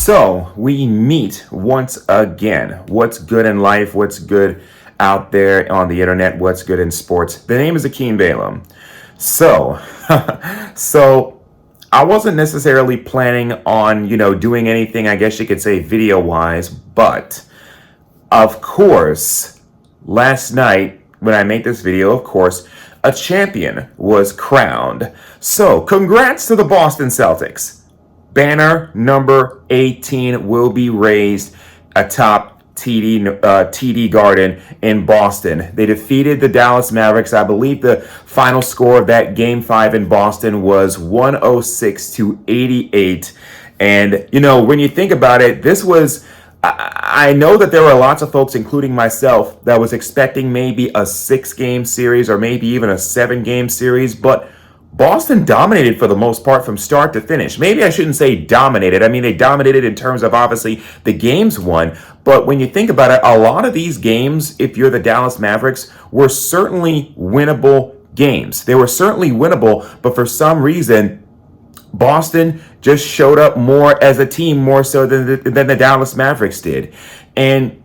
So we meet once again. What's good in life? What's good out there on the internet? What's good in sports? The name is Akiem Balaam. So, so I wasn't necessarily planning on, doing anything, I guess you could say video wise, but of course, last night when I made this video, of course, a champion was crowned. So congrats to the Boston Celtics. Banner number 18 will be raised atop TD Garden in Boston. They defeated the Dallas Mavericks. I believe the final score of that Game 5 in Boston was 106-88. And, when you think about it, this was... I know that there were lots of folks, including myself, that was expecting maybe a 6-game series or maybe even a 7-game series, but Boston dominated for the most part from start to finish. Maybe I shouldn't say dominated. I mean, they dominated in terms of obviously the games won. But when you think about it, a lot of these games, if you're the Dallas Mavericks, were certainly winnable games. They were certainly winnable, but for some reason, Boston just showed up more as a team, more so than the Dallas Mavericks did. And,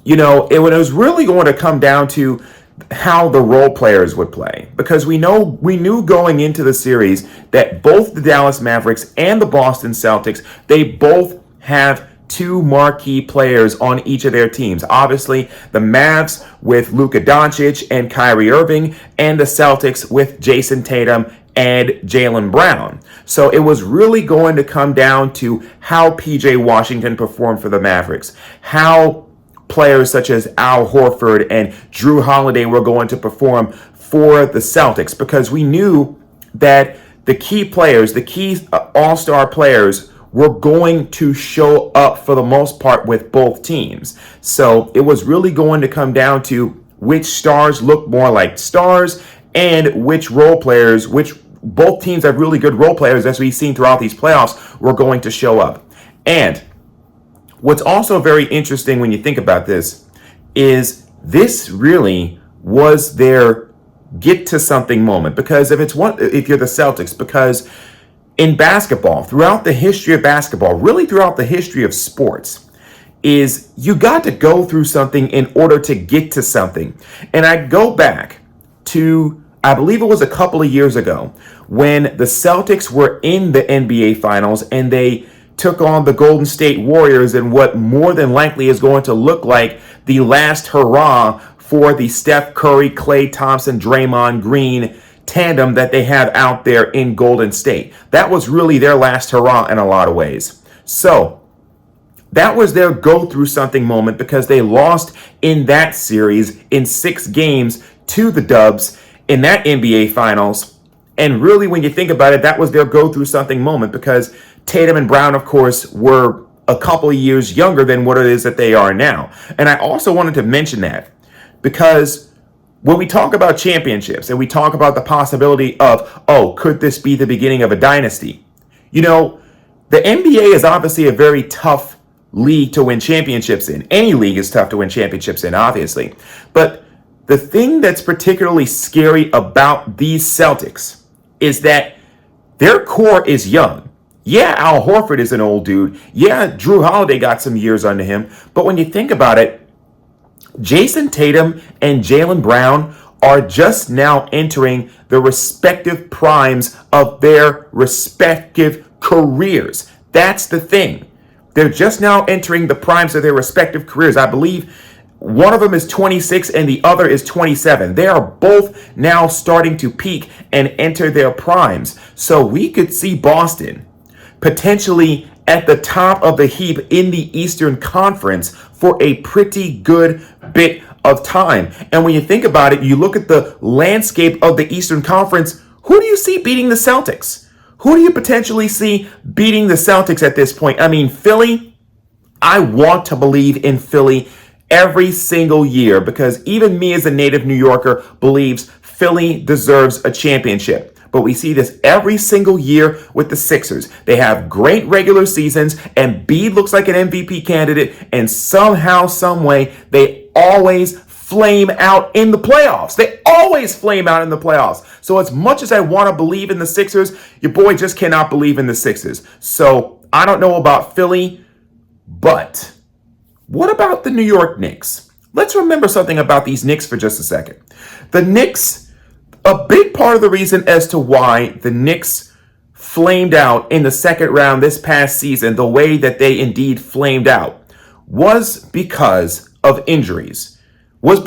it was really going to come down to how the role players would play, because we knew going into the series that both the Dallas Mavericks and the Boston Celtics, they both have two marquee players on each of their teams. Obviously, the Mavs with Luka Doncic and Kyrie Irving, and the Celtics with Jason Tatum and Jaylen Brown. So it was really going to come down to how PJ Washington performed for the Mavericks, how players such as Al Horford and Drew Holiday were going to perform for the Celtics, because we knew that the key players, the key all-star players, were going to show up for the most part with both teams. So it was really going to come down to which stars look more like stars and which role players, which both teams have really good role players, as we've seen throughout these playoffs, were going to show up. And what's also very interesting when you think about this is this really was their get to something moment. Because if you're the Celtics, because in basketball, throughout the history of basketball, really throughout the history of sports, is you got to go through something in order to get to something. And I go back to, I believe it was a couple of years ago, when the Celtics were in the NBA Finals and they took on the Golden State Warriors in what more than likely is going to look like the last hurrah for the Steph Curry, Klay Thompson, Draymond Green tandem that they have out there in Golden State. That was really their last hurrah in a lot of ways. So that was their go through something moment, because they lost in that series in 6 games to the Dubs in that NBA Finals. And really, when you think about it, that was their go through something moment, because Tatum and Brown, of course, were a couple of years younger than what it is that they are now. And I also wanted to mention that because when we talk about championships and we talk about the possibility of, could this be the beginning of a dynasty? The NBA is obviously a very tough league to win championships in. Any league is tough to win championships in, obviously. But the thing that's particularly scary about these Celtics is that their core is young. Yeah, Al Horford is an old dude. Yeah, Drew Holiday got some years under him. But when you think about it, Jason Tatum and Jaylen Brown are just now entering the respective primes of their respective careers. That's the thing. They're just now entering the primes of their respective careers. I believe one of them is 26 and the other is 27. They are both now starting to peak and enter their primes. So we could see Boston potentially at the top of the heap in the Eastern Conference for a pretty good bit of time. And when you think about it, you look at the landscape of the Eastern Conference, who do you see beating the Celtics? Who do you potentially see beating the Celtics at this point? I mean, Philly, I want to believe in Philly every single year, because even me as a native New Yorker believes Philly deserves a championship. But we see this every single year with the Sixers. They have great regular seasons, and Embiid looks like an MVP candidate, and somehow, some way, they always flame out in the playoffs. They always flame out in the playoffs. So as much as I want to believe in the Sixers, your boy just cannot believe in the Sixers. So I don't know about Philly But what about the New York Knicks? Let's remember something about these Knicks for just a second. The Knicks, a big part of the reason as to why the Knicks flamed out in the second round this past season, the way that they indeed flamed out, was because of injuries. Randall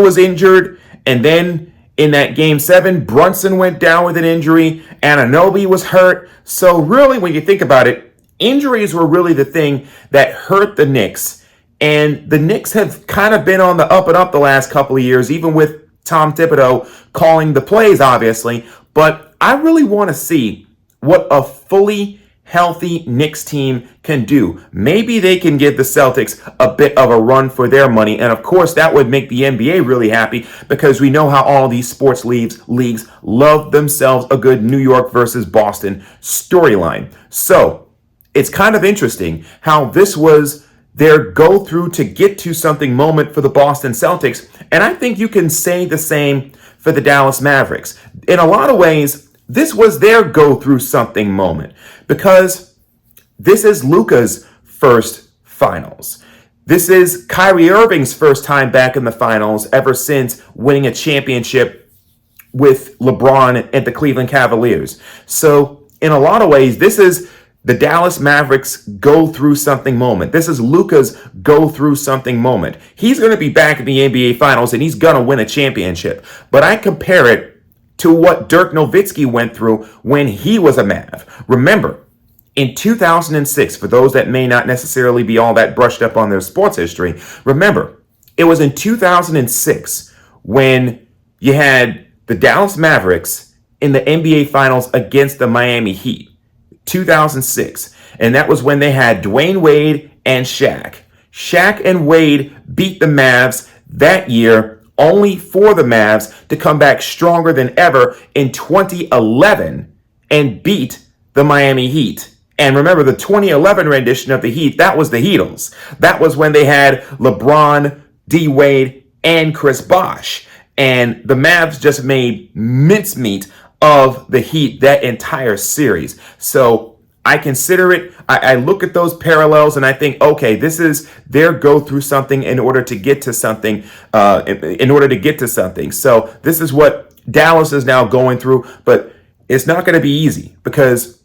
was injured, and then in that game 7, Brunson went down with an injury. Anunoby was hurt. So really, when you think about it, injuries were really the thing that hurt the Knicks. And the Knicks have kind of been on the up and up the last couple of years, even with Tom Thibodeau calling the plays, obviously. But I really want to see what a fully healthy Knicks team can do. Maybe they can give the Celtics a bit of a run for their money. And of course, that would make the NBA really happy, because we know how all these sports leagues love themselves a good New York versus Boston storyline. So it's kind of interesting how this was their go through to get to something moment for the Boston Celtics. And I think you can say the same for the Dallas Mavericks. In a lot of ways, this was their go through something moment, because this is Luka's first finals. This is Kyrie Irving's first time back in the finals ever since winning a championship with LeBron and the Cleveland Cavaliers. So in a lot of ways, this is the Dallas Mavericks go through something moment. This is Luka's go through something moment. He's going to be back in the NBA finals and he's going to win a championship. But I compare it to what Dirk Nowitzki went through when he was a Mav. Remember, in 2006, for those that may not necessarily be all that brushed up on their sports history, remember, it was in 2006 when you had the Dallas Mavericks in the NBA Finals against the Miami Heat. 2006. And that was when they had Dwayne Wade and Shaq. Shaq and Wade beat the Mavs that year, only for the Mavs to come back stronger than ever in 2011 and beat the Miami Heat. And remember, the 2011 rendition of the Heat, that was the Heatles. That was when they had LeBron, D. Wade, and Chris Bosh. And the Mavs just made mincemeat of the Heat that entire series. So I consider it, I look at those parallels and I think, okay, this is their go through something in order to get to something, So this is what Dallas is now going through, but it's not going to be easy, because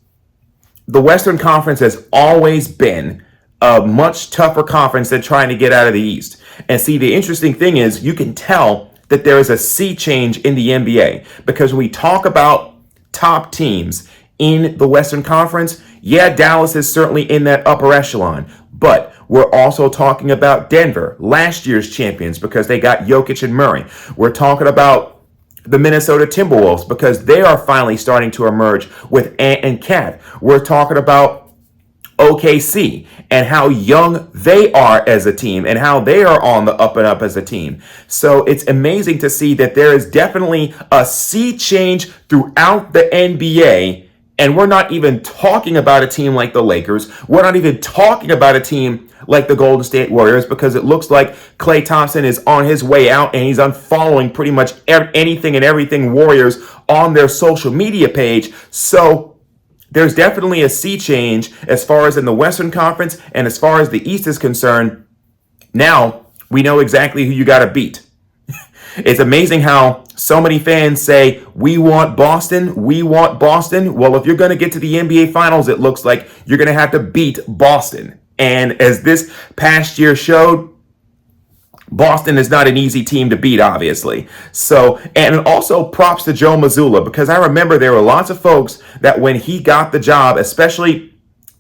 the Western Conference has always been a much tougher conference than trying to get out of the East. And see, the interesting thing is you can tell that there is a sea change in the NBA, because when we talk about top teams in the Western Conference, yeah, Dallas is certainly in that upper echelon, but we're also talking about Denver, last year's champions, because they got Jokic and Murray. We're talking about the Minnesota Timberwolves, because they are finally starting to emerge with Ant and Cat. We're talking about OKC and how young they are as a team and how they are on the up and up as a team. So it's amazing to see that there is definitely a sea change throughout the NBA. And we're not even talking about a team like the Lakers. We're not even talking about a team like the Golden State Warriors, because it looks like Klay Thompson is on his way out and he's unfollowing pretty much anything and everything Warriors on their social media page. So there's definitely a sea change as far as in the Western Conference, and as far as the East is concerned. Now we know exactly who you got to beat. It's amazing how so many fans say, we want Boston, we want Boston. Well, if you're going to get to the NBA Finals, it looks like you're going to have to beat Boston. And as this past year showed, Boston is not an easy team to beat, obviously. So, and also props to Joe Mazzulla, because I remember there were lots of folks that when he got the job, especially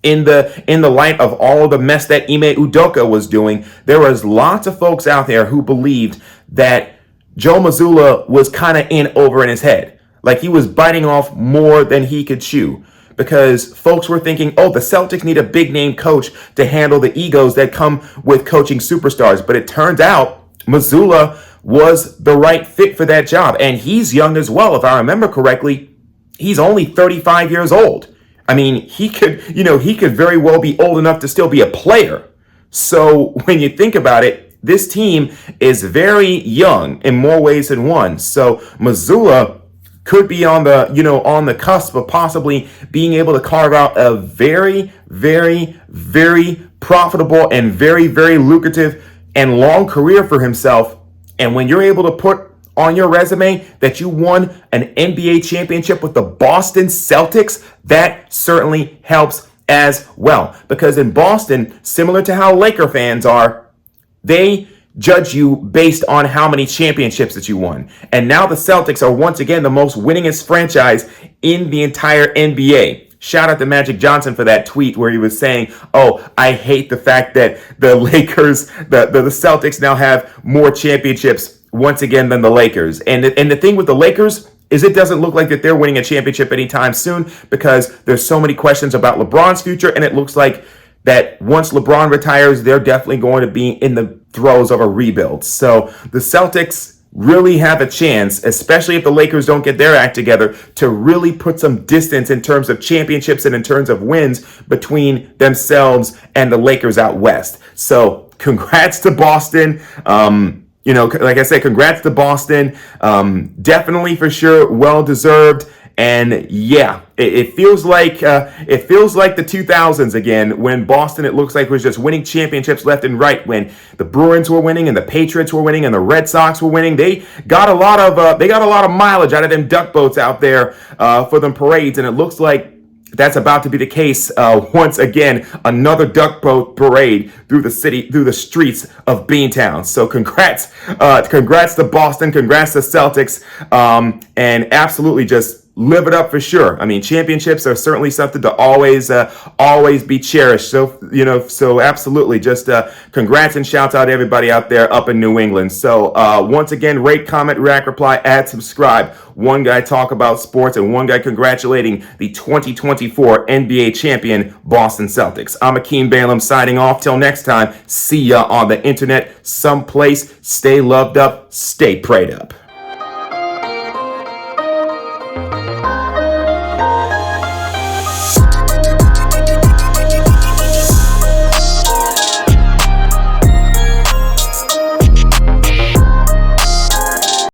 in the light of all of the mess that Ime Udoka was doing, there was lots of folks out there who believed that Joe Mazzulla was kind of in over in his head. Like he was biting off more than he could chew, because folks were thinking, oh, the Celtics need a big name coach to handle the egos that come with coaching superstars. But it turns out Mazzulla was the right fit for that job. And he's young as well. If I remember correctly, he's only 35 years old. I mean, he could very well be old enough to still be a player. So when you think about it, this team is very young in more ways than one. So Mazzulla could be on the, on the cusp of possibly being able to carve out a very, very, very profitable and very, very lucrative and long career for himself. And when you're able to put on your resume that you won an NBA championship with the Boston Celtics, that certainly helps as well. Because in Boston, similar to how Laker fans are, they judge you based on how many championships that you won. And now the Celtics are once again the most winningest franchise in the entire NBA. Shout out to Magic Johnson for that tweet where he was saying, oh, I hate the fact that the Lakers, the Celtics now have more championships once again than the Lakers. And the thing with the Lakers is it doesn't look like that they're winning a championship anytime soon because there's so many questions about LeBron's future, and it looks like that once LeBron retires, they're definitely going to be in the throes of a rebuild. So the Celtics really have a chance, especially if the Lakers don't get their act together, to really put some distance in terms of championships and in terms of wins between themselves and the Lakers out west. So congrats to Boston. Like I said, congrats to Boston. Definitely for sure, well deserved. And yeah, it feels like the 2000s again, when Boston, it looks like, was just winning championships left and right. When the Bruins were winning and the Patriots were winning and the Red Sox were winning, they got a lot of mileage out of them duck boats out there for them parades, and it looks like that's about to be the case once again. Another duck boat parade through the city, through the streets of Beantown. So congrats to Boston, congrats to Celtics, and absolutely just live it up for sure. I mean, championships are certainly something to always be cherished. So absolutely, just congrats and shouts out to everybody out there up in New England. So once again, rate, comment, react, reply, add, subscribe. One guy talk about sports and one guy congratulating the 2024 NBA champion Boston Celtics. I'm Akiem Balaam signing off. Till next time, see ya on the internet someplace. Stay loved up, stay prayed up.